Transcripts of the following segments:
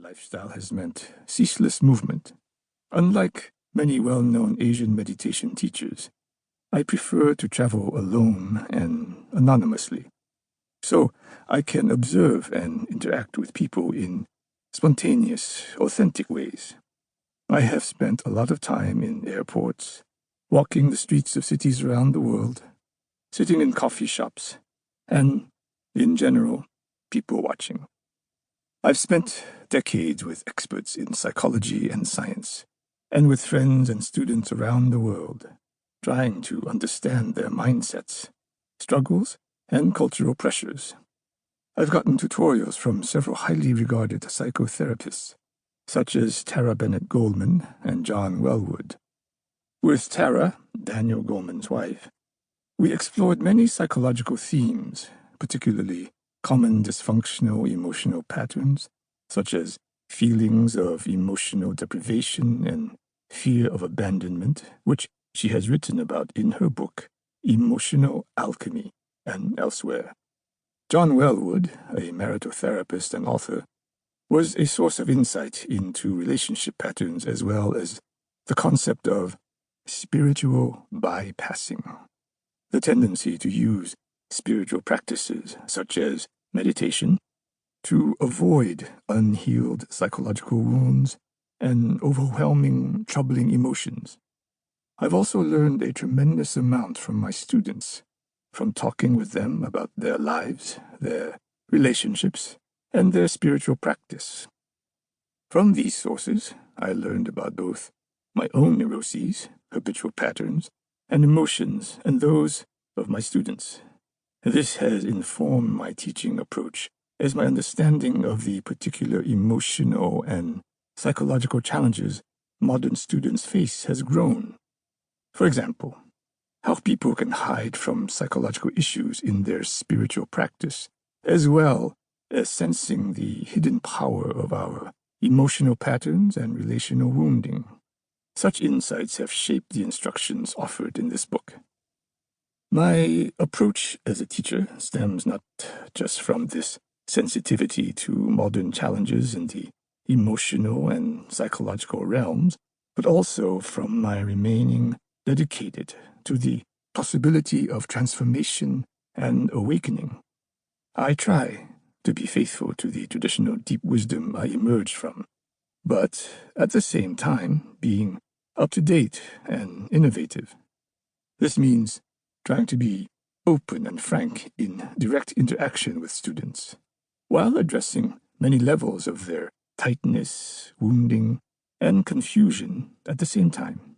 lifestyle has meant ceaseless movement. Unlike many well-known Asian meditation teachers, I prefer to travel alone and anonymously, so I can observe and interact with people in spontaneous, authentic ways. I have spent a lot of time in airports, walking the streets of cities around the world, sitting in coffee shops, and, in general, people watching. I've spent decades with experts in psychology and science, and with friends and students around the world, trying to understand their mindsets, struggles, and cultural pressures. I've gotten tutorials from several highly regarded psychotherapists, such as Tara Bennett Goleman and John Wellwood. With Tara, Daniel Goleman's wife, we explored many psychological themes, particularly common dysfunctional emotional patterns, such as feelings of emotional deprivation and fear of abandonment, which she has written about in her book, Emotional Alchemy, and elsewhere. John Wellwood, a maritotherapist and author, was a source of insight into relationship patterns as well as the concept of spiritual bypassing, the tendency to use spiritual practices such as meditation to avoid unhealed psychological wounds and overwhelming, troubling emotions. I've also learned a tremendous amount from my students, from talking with them about their lives, their relationships, and their spiritual practice. From these sources, I learned about both my own neuroses, habitual patterns, and emotions, and those of my students. This has informed my teaching approach as my understanding of the particular emotional and psychological challenges modern students face has grown. For example, how people can hide from psychological issues in their spiritual practice, as well as sensing the hidden power of our emotional patterns and relational wounding. Such insights have shaped the instructions offered in this book. My approach as a teacher stems not just from this sensitivity to modern challenges in the emotional and psychological realms, but also from my remaining dedicated to the possibility of transformation and awakening. I try to be faithful to the traditional deep wisdom I emerged from, but at the same time being up-to-date and innovative. This means trying to be open and frank in direct interaction with students, while addressing many levels of their tightness, wounding, and confusion at the same time.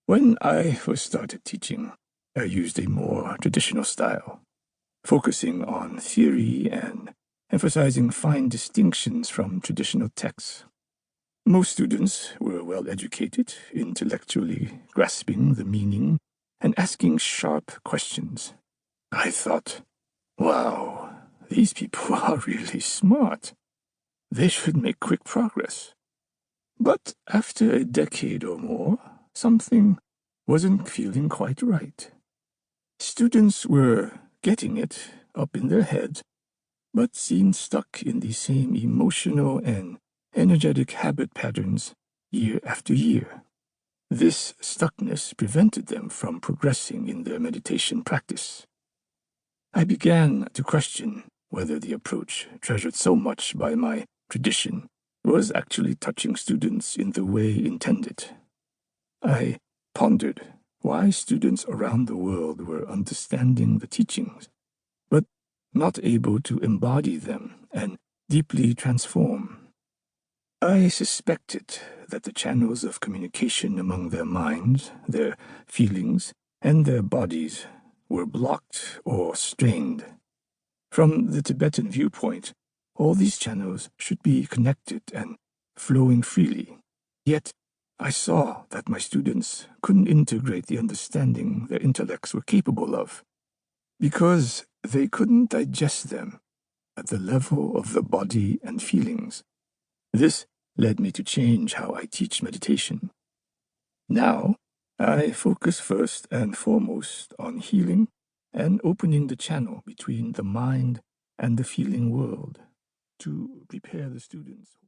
When I first started teaching, I used a more traditional style, focusing on theory and emphasizing fine distinctions from traditional texts. Most students were well educated, intellectually grasping the meaning and asking sharp questions. I thought, wow, these people are really smart. They should make quick progress. But after a decade or more, something wasn't feeling quite right. Students were getting it up in their heads, but seemed stuck in the same emotional and energetic habit patterns year after year. This stuckness prevented them from progressing in their meditation practice. I began to question whether the approach treasured so much by my tradition was actually touching students in the way intended. I pondered why students around the world were understanding the teachings, but not able to embody them and deeply transform. I suspected that the channels of communication among their minds, their feelings, and their bodies were blocked or strained. From the Tibetan viewpoint, all these channels should be connected and flowing freely. Yet, I saw that my students couldn't integrate the understanding their intellects were capable of, because they couldn't digest them at the level of the body and feelings. This led me to change how I teach meditation. Now, I focus first and foremost on healing and opening the channel between the mind and the feeling world to prepare the students.